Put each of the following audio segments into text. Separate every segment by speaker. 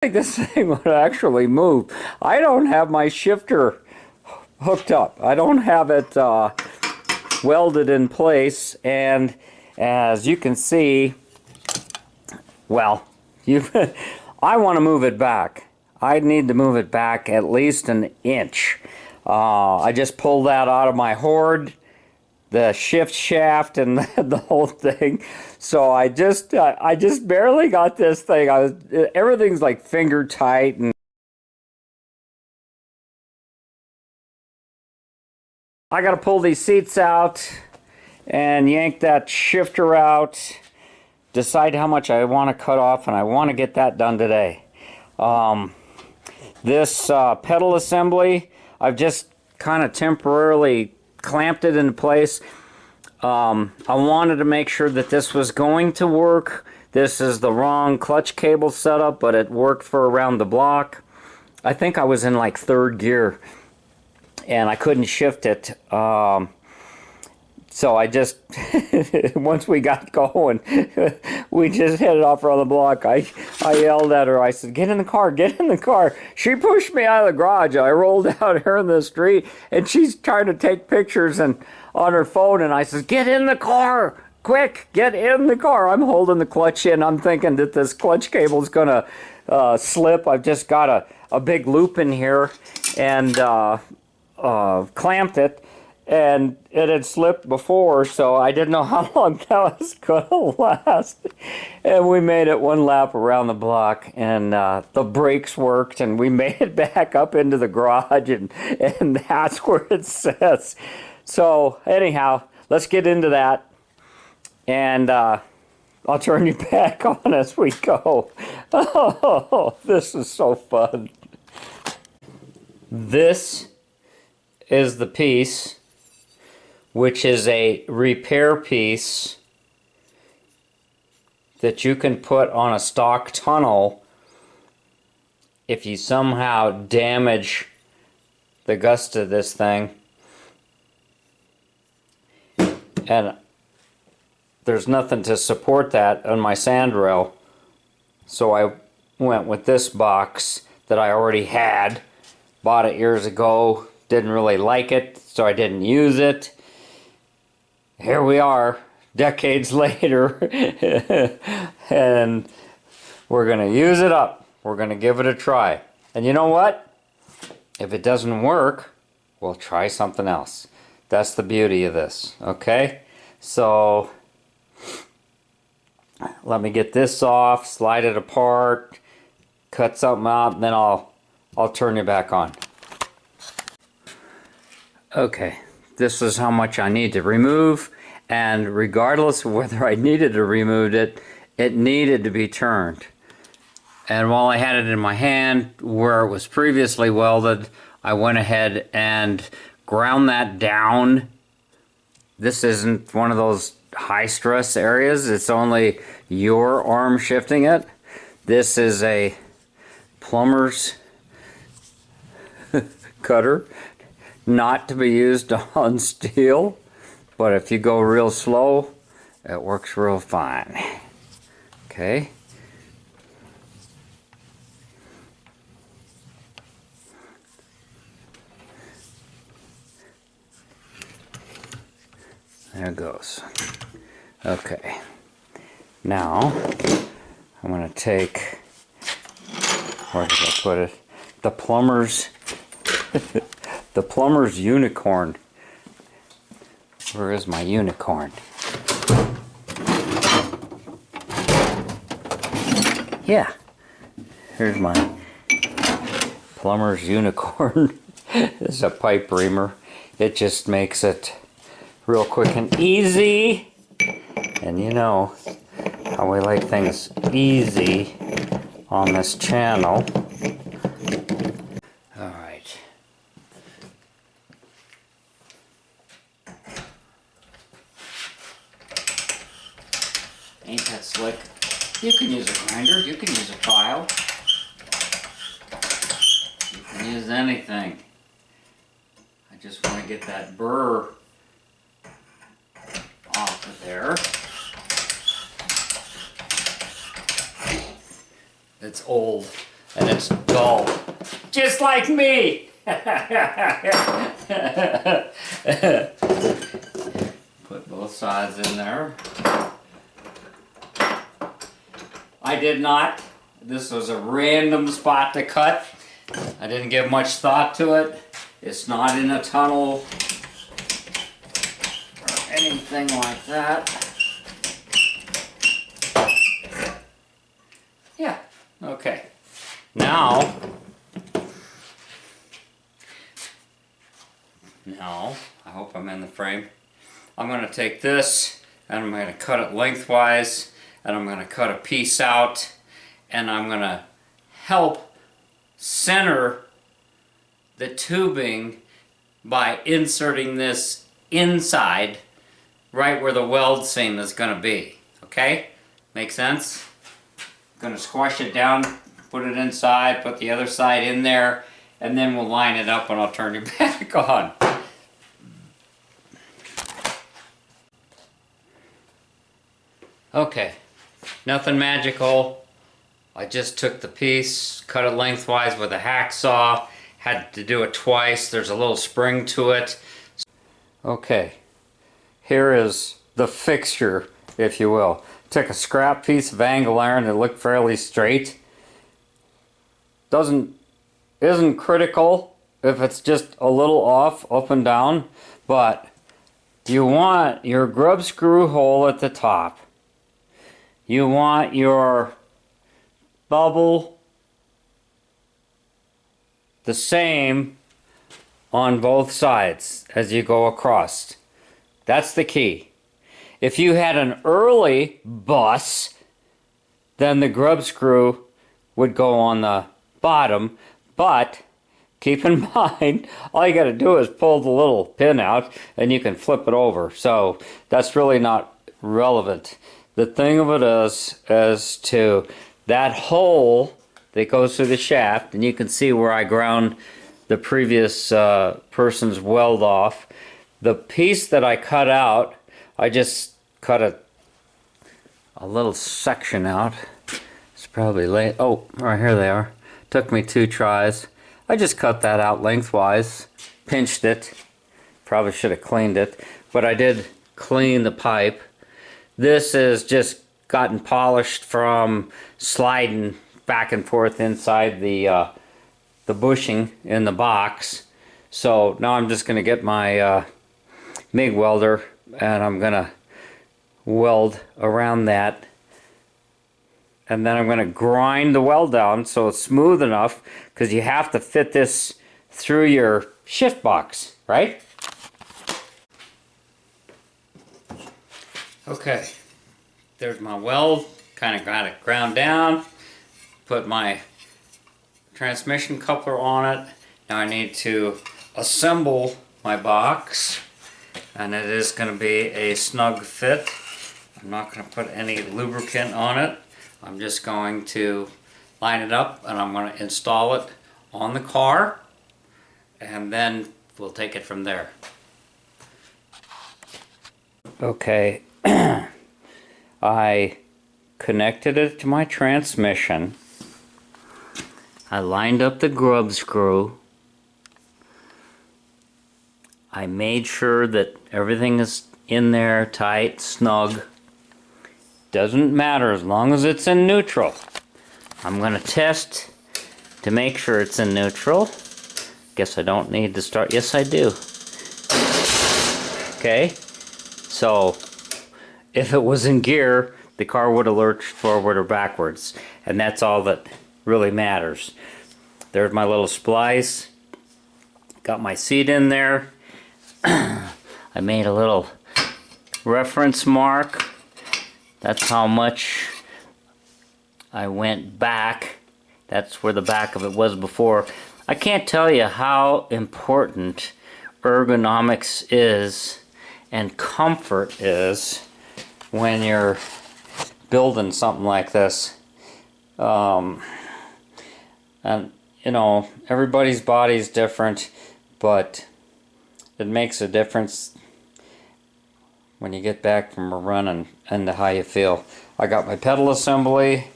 Speaker 1: think this thing would actually move. I don't have my shifter hooked up. I don't have it welded in place, and as you can see, well, I want to move it back. I need to move it back at least an inch. I just pulled that out of my hoard, the shift shaft and the whole thing. So I just barely got this thing. Everything's like finger tight, and I got to pull these seats out and yank that shifter out, decide how much I want to cut off, and I want to get that done today. This pedal assembly, I've just kind of temporarily clamped it into place. I wanted to make sure that this was going to work. This is the wrong clutch cable setup, but it worked for around the block. I think I was in like third gear and I couldn't shift it. So I just, once we got going, we just headed off around the block. I yelled at her. I said, get in the car, get in the car. She pushed me out of the garage. I rolled out here in the street, and she's trying to take pictures and on her phone, and I said, get in the car, quick, get in the car. I'm holding the clutch in. I'm thinking that this clutch cable is going to slip. I've just got a big loop in here and clamped it. And it had slipped before, so I didn't know how long that was going to last. And we made it one lap around the block, and the brakes worked, and we made it back up into the garage, and that's where it sits. So anyhow, let's get into that, and I'll turn you back on as we go. Oh, this is so fun. This is the piece, which is a repair piece that you can put on a stock tunnel if you somehow damage the gust of this thing. And there's nothing to support that on my sandrail, so I went with this box that I already had. Bought it years ago, didn't really like it, so I didn't use it. Here we are, decades later, and we're going to use it up. We're going to give it a try. And you know what? If it doesn't work, we'll try something else. That's the beauty of this, okay? So, let me get this off, slide it apart, cut something out, and then I'll turn you back on. Okay. This is how much I need to remove, and regardless of whether I needed to remove it, it needed to be turned. And while I had it in my hand where it was previously welded, I went ahead and ground that down. This isn't one of those high stress areas, it's only your arm shifting it. This is a plumber's cutter. Not to be used on steel, but if you go real slow, it works real fine. Okay. There it goes. Okay. Now, I'm going to take, where did I put it? The plumber's the plumber's unicorn. Where is my unicorn? Yeah. Here's my plumber's unicorn. This is a pipe reamer. It just makes it real quick and easy. And you know how we like things easy on this channel. Ain't that slick? You can use a grinder, you can use a file, you can use anything. I just want to get that burr off of there. It's old. and it's dull. Just like me! Put both sides in there. I did not. This was a random spot to cut. I didn't give much thought to it. It's not in a tunnel or anything like that. Yeah, okay. Now, I hope I'm in the frame. I'm going to take this and I'm going to cut it lengthwise, and I'm going to cut a piece out, and I'm going to help center the tubing by inserting this inside right where the weld seam is going to be. Okay? Make sense? I'm going to squash it down, put it inside, put the other side in there, and then we'll line it up and I'll turn you back on. Okay, nothing magical. I just took the piece, cut it lengthwise with a hacksaw, had to do it twice. There's a little spring to it. Okay, here is the fixture, if you will. Took a scrap piece of angle iron that looked fairly straight. Isn't critical if it's just a little off, up and down, but you want your grub screw hole at the top. You want your bubble the same on both sides as you go across. That's the key. If you had an early bus, then the grub screw would go on the bottom, but keep in mind, all you got to do is pull the little pin out and you can flip it over. So that's really not relevant. The thing of it is to that hole that goes through the shaft, and you can see where I ground the previous person's weld off. The piece that I cut out, I just cut a little section out. It's probably late. Oh, right here they are. Took me 2 tries. I just cut that out lengthwise, pinched it. Probably should have cleaned it, but I did clean the pipe. This is just gotten polished from sliding back and forth inside the bushing in the box. So now I'm just going to get my MIG welder and I'm going to weld around that. And then I'm going to grind the weld down so it's smooth enough, because you have to fit this through your shift box, right? Okay, there's my weld, kind of got it ground down, put my transmission coupler on it. Now I need to assemble my box, and it is going to be a snug fit. I'm not going to put any lubricant on it. I'm just going to line it up and I'm going to install it on the car, and then we'll take it from there. Okay. I connected it to my transmission. I lined up the grub screw. I made sure that everything is in there tight, snug. Doesn't matter as long as it's in neutral. I'm going to test to make sure it's in neutral. Guess I don't need to start. Yes, I do. Okay. So, if it was in gear, the car would have lurched forward or backwards. And that's all that really matters. There's my little splice. Got my seat in there. I made a little reference mark. That's how much I went back. That's where the back of it was before. I can't tell you how important ergonomics is and comfort is when you're building something like this. And you know, everybody's body's different, but it makes a difference when you get back from a run and how you feel. I got my pedal assembly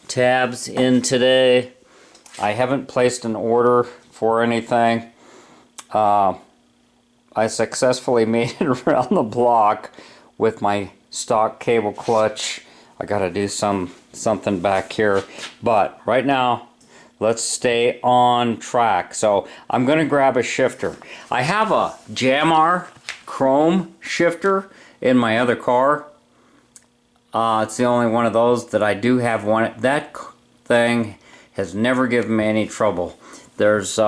Speaker 1: tabs in today. I haven't placed an order for anything. I successfully made it around the block with my stock cable clutch. I gotta do something back here, but right now let's stay on track. So I'm gonna grab a shifter. I have a Jamar chrome shifter in my other car. It's the only one of those that I do have one. That thing has never given me any trouble. There's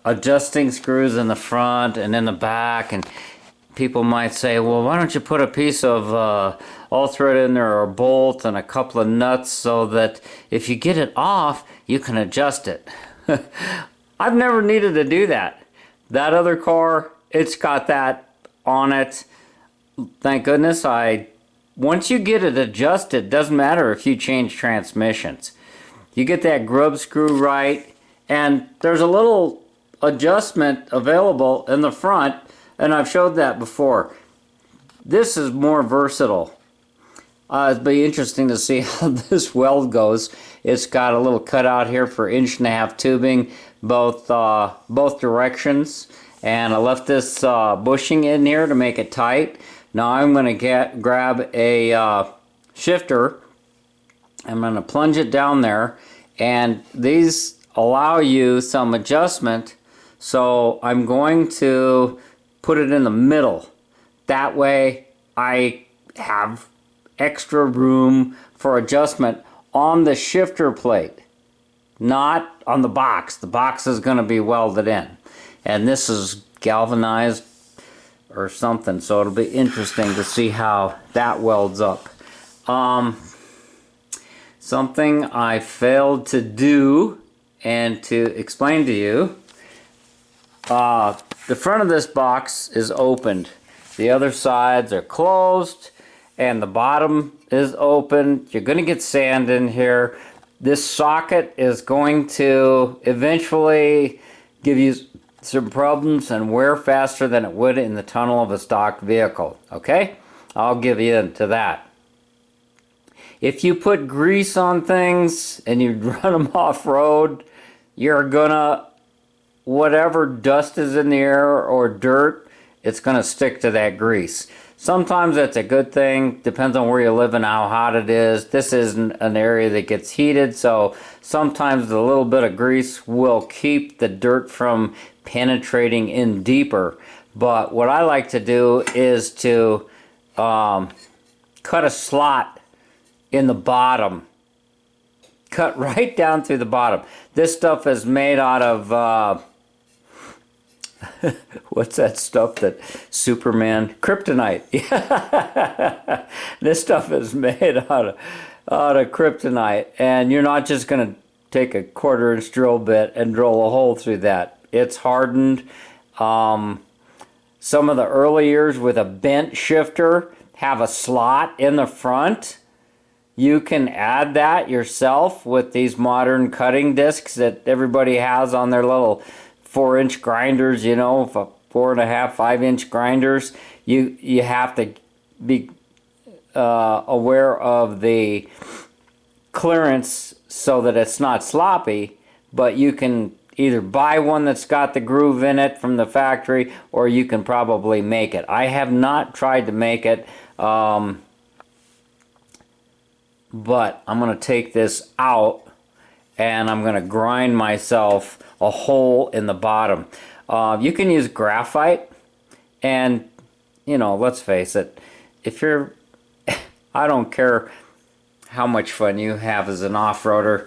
Speaker 1: adjusting screws in the front and in the back, and people might say, well, why don't you put a piece of all thread in there, or a bolt and a couple of nuts, so that if you get it off, you can adjust it. I've never needed to do that. That other car, it's got that on it. Thank goodness. Once you get it adjusted, doesn't matter if you change transmissions. You get that grub screw right, and there's a little adjustment available in the front, and I've showed that before. This is more versatile. It'd be interesting to see how this weld goes. It's got a little cutout here for 1.5" tubing, both directions, and I left this bushing in here to make it tight. Now I'm going to grab a shifter. I'm going to plunge it down there, and these allow you some adjustment, so I'm going to put it in the middle. That way I have extra room for adjustment on the shifter plate, not on the box. The box is going to be welded in, and this is galvanized or something, so it'll be interesting to see how that welds up. Something I failed to do and to explain to you, the front of this box is opened. The other sides are closed, and the bottom is open. You're going to get sand in here. This socket is going to eventually give you some problems and wear faster than it would in the tunnel of a stock vehicle. Okay? I'll give you into that. If you put grease on things and you run them off-road, you're gonna, whatever dust is in the air or dirt, it's gonna stick to that grease. Sometimes that's a good thing, depends on where you live and how hot it is. This isn't an area that gets heated, so sometimes a little bit of grease will keep the dirt from penetrating in deeper. But what I like to do is to cut a slot in the bottom. Cut right down through the bottom. This stuff is made out of what's that stuff that Superman, kryptonite. This stuff is made out of kryptonite, and you're not just going to take a 1/4" drill bit and drill a hole through that. It's hardened. Some of the early years with a bent shifter have a slot in the front. You can add that yourself with these modern cutting discs that everybody has on their little 4-inch grinders, you know, 4.5, 5-inch grinders. You have to be aware of the clearance so that it's not sloppy, but you can either buy one that's got the groove in it from the factory, or you can probably make it. I have not tried to make it, but I'm going to take this out and I'm going to grind myself a hole in the bottom. You can use graphite, and you know, let's face it, if you're, I don't care how much fun you have as an off-roader,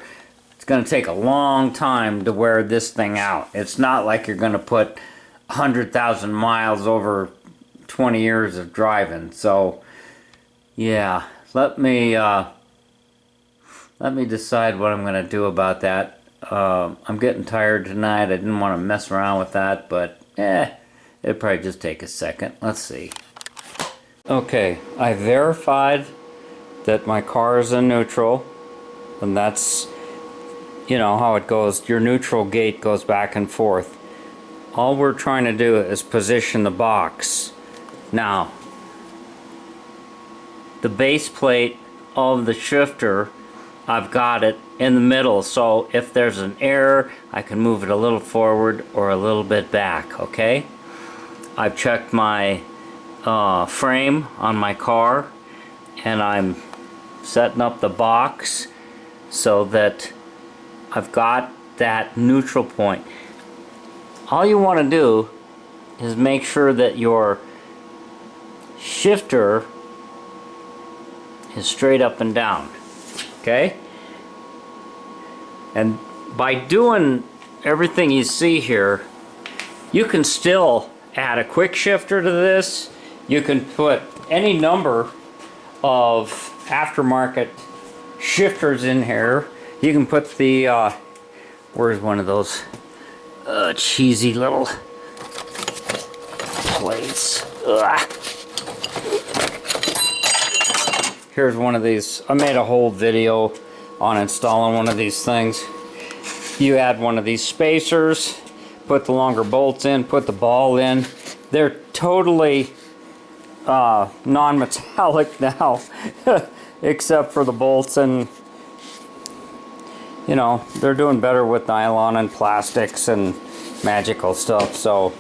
Speaker 1: it's going to take a long time to wear this thing out. It's not like you're going to put 100,000 miles over 20 years of driving. So yeah, let me decide what I'm going to do about that. I'm getting tired tonight. I didn't want to mess around with that, but it'd probably just take a second. Let's see. Okay, I verified that my car is in neutral, and that's, you know how it goes. Your neutral gate goes back and forth. All we're trying to do is position the box. Now, the base plate of the shifter I've got it in the middle, so if there's an error, I can move it a little forward or a little bit back, okay? I've checked my frame on my car, and I'm setting up the box so that I've got that neutral point. All you want to do is make sure that your shifter is straight up and down, okay? And by doing everything you see here, you can still add a quick shifter to this. You can put any number of aftermarket shifters in here. You can put the where's one of those cheesy little plates. Ugh. Here's one of these. I made a whole video on installing one of these things. You add one of these spacers, put the longer bolts in, put the ball in. They're totally non-metallic now, except for the bolts, and you know, they're doing better with nylon and plastics and magical stuff. So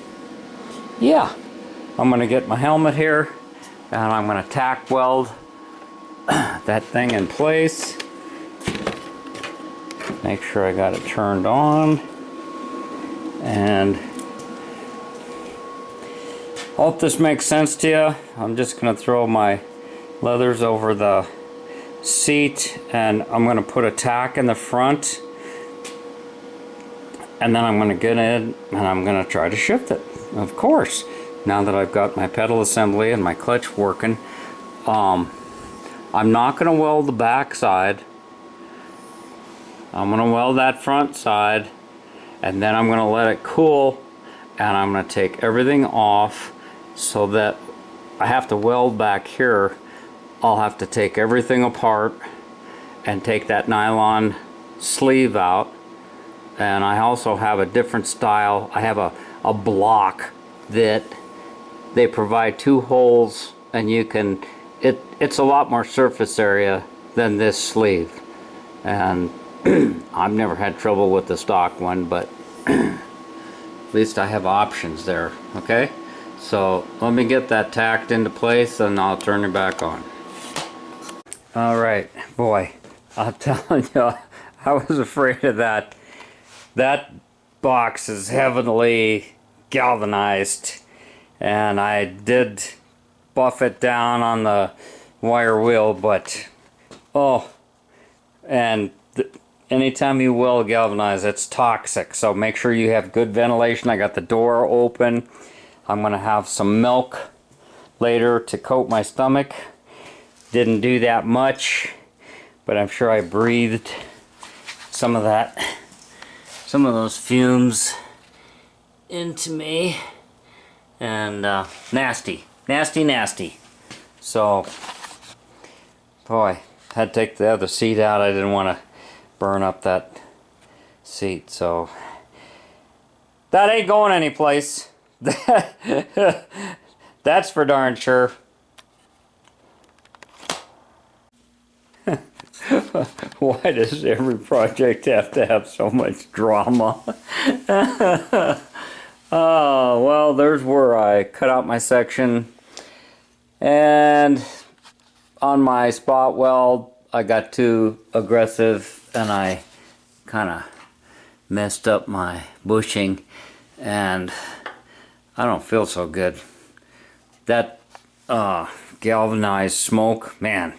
Speaker 1: yeah, I'm gonna get my helmet here and I'm gonna tack weld that thing in place. Make sure I got it turned on, and hope this makes sense to you. I'm just gonna throw my leathers over the seat, and I'm gonna put a tack in the front, and then I'm gonna get in and I'm gonna try to shift it. Of course, now that I've got my pedal assembly and my clutch working, I'm not gonna weld the back side. I'm gonna weld that front side, and then I'm gonna let it cool, and I'm gonna take everything off so that I have to weld back here. I'll have to take everything apart and take that nylon sleeve out. And I also have a different style. I have a block that they provide 2 holes, and you can, it's a lot more surface area than this sleeve. And I've never had trouble with the stock one, but at least I have options there, okay? So let me get that tacked into place and I'll turn it back on. Alright, boy, I'm telling you, I was afraid of that. That box is heavily galvanized, and I did buff it down on the wire wheel, but oh, and anytime you weld galvanize, it's toxic, so make sure you have good ventilation. I got the door open. I'm gonna have some milk later to coat my stomach. Didn't do that much, but I'm sure I breathed some of that, some of those fumes into me, and nasty. So, boy, had to take the other seat out. I didn't want to burn up that seat, so that ain't going anyplace. That's for darn sure. Why does every project have to have so much drama? Oh, well, there's where I cut out my section, and on my spot weld I got too aggressive and I kind of messed up my bushing, and I don't feel so good. That galvanized smoke, man,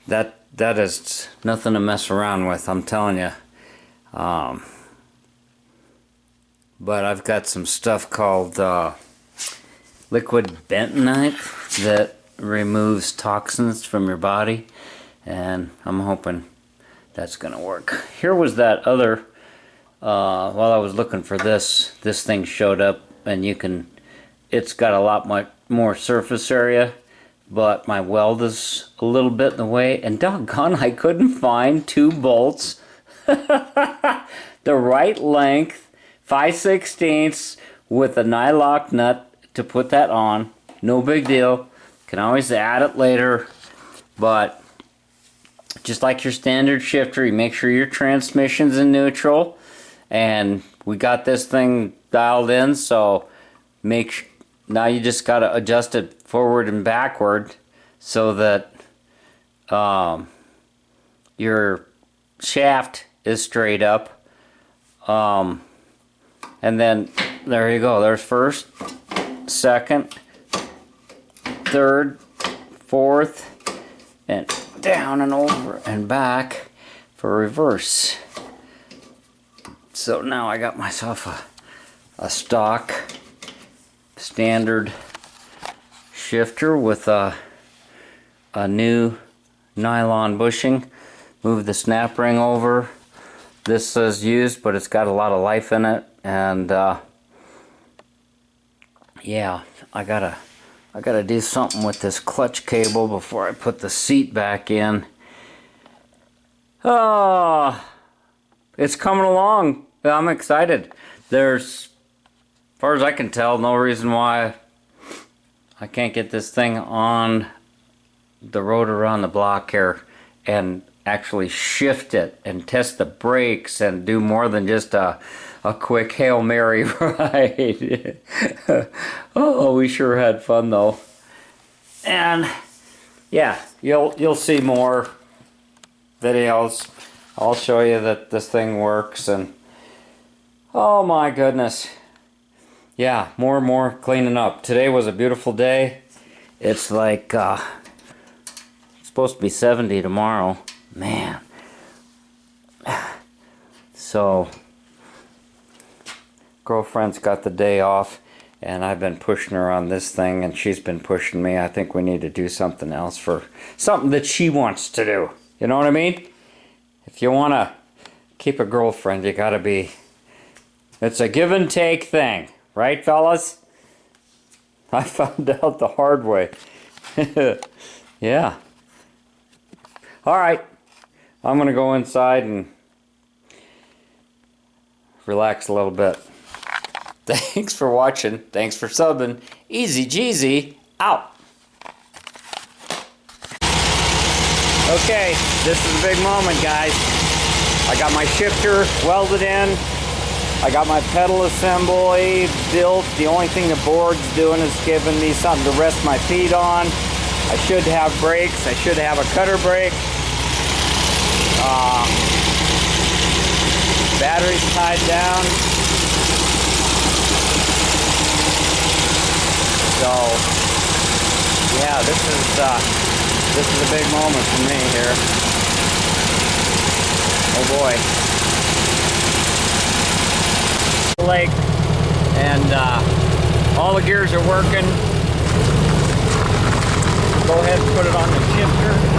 Speaker 1: that is nothing to mess around with, I'm telling you. But I've got some stuff called liquid bentonite that removes toxins from your body, and I'm hoping that's gonna work. Here was that other, while I was looking for this thing showed up, and you can, it's got a lot more surface area, but my weld is a little bit in the way, and doggone, I couldn't find 2 bolts the right length, 5/16 with a nylock nut to put that on. No big deal, can always add it later, but just like your standard shifter, you make sure your transmission's in neutral. And we got this thing dialed in, so now you just got to adjust it forward and backward so that your shaft is straight up. And then there you go. There's first, second, third, fourth, and down and over and back for reverse. So now I got myself a stock standard shifter with a new nylon bushing. Move the snap ring over. This says used, but it's got a lot of life in it, and yeah, I gotta do something with this clutch cable before I put the seat back in. It's coming along. I'm excited. There's, as far as I can tell, no reason why I can't get this thing on the road around the block here and actually shift it and test the brakes and do more than just a quick Hail Mary ride. Oh, we sure had fun though. And yeah, you'll see more videos. I'll show you that this thing works, and oh my goodness. Yeah, more and more cleaning up. Today was a beautiful day. It's like it's supposed to be 70 tomorrow. Man. So girlfriend's got the day off, and I've been pushing her on this thing, and she's been pushing me. I think we need to do something else, for something that she wants to do. You know what I mean? If you want to keep a girlfriend, you gotta be, it's a give and take thing, right, fellas? I found out the hard way. Yeah. All right, I'm gonna go inside and relax a little bit. Thanks for watching. Thanks for subbing. TheEZGZ out. Okay, this is a big moment, guys. I got my shifter welded in. I got my pedal assembly built. The only thing the board's doing is giving me something to rest my feet on. I should have brakes. I should have a cutter brake. Battery's tied down. So, yeah, this is a big moment for me here. Oh boy. Lake, and all the gears are working. Go ahead and put it on the shifter.